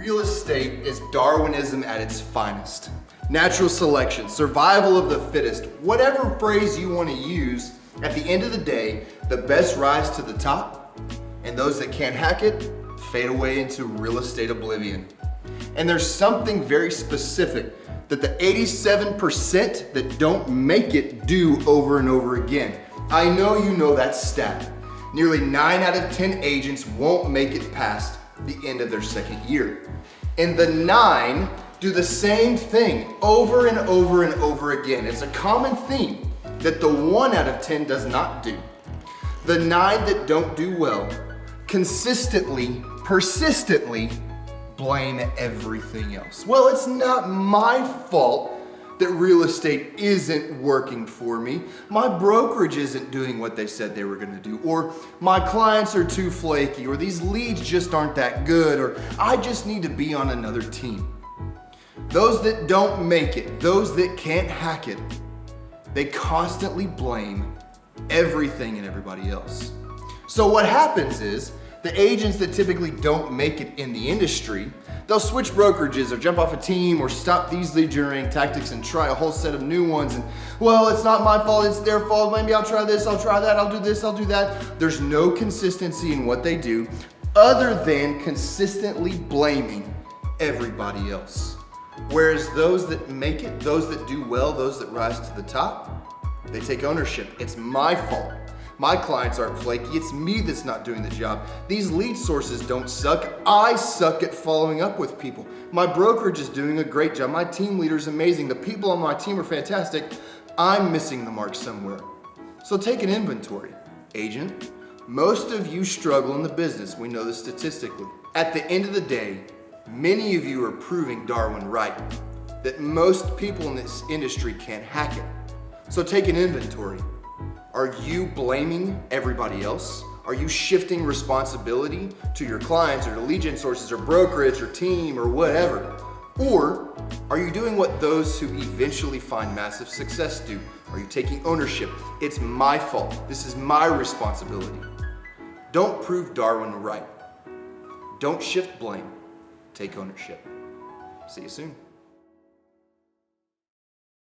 Real estate is Darwinism at its finest. Natural selection, survival of the fittest, whatever phrase you want to use, at the end of the day, the best rise to the top, and those that can't hack it fade away into real estate oblivion. And there's something very specific that the 87% that don't make it do over and over again. I know you know that stat. Nearly 9 out of 10 agents won't make it past the end of their second year. And the 9 do the same thing over and over and over again. It's a common theme that the 1 out of 10 does not do. The 9 that don't do well consistently, persistently blame everything else. Well, it's not my fault that real estate isn't working for me. My brokerage isn't doing what they said they were gonna do, or my clients are too flaky, or these leads just aren't that good, or I just need to be on another team. Those that don't make it, those that can't hack it, they constantly blame everything and everybody else. So what happens is, the agents that typically don't make it in the industry, they'll switch brokerages or jump off a team or stop these lead generating tactics and try a whole set of new ones. And, well, it's not my fault, it's their fault. Maybe I'll try this, I'll try that, I'll do this, I'll do that. There's no consistency in what they do other than consistently blaming everybody else. Whereas those that make it, those that do well, those that rise to the top, they take ownership. It's my fault. My clients aren't flaky, it's me that's not doing the job. These lead sources don't suck, I suck at following up with people. My brokerage is doing a great job, my team leader is amazing, the people on my team are fantastic. I'm missing the mark somewhere. So take an inventory. Agent, most of you struggle in the business, we know this statistically. At the end of the day, many of you are proving Darwin right, that most people in this industry can't hack it. So take an inventory. Are you blaming everybody else? Are you shifting responsibility to your clients or to lead gen sources or brokerage or team or whatever? Or are you doing what those who eventually find massive success do? Are you taking ownership? It's my fault. This is my responsibility. Don't prove Darwin right. Don't shift blame. Take ownership. See you soon.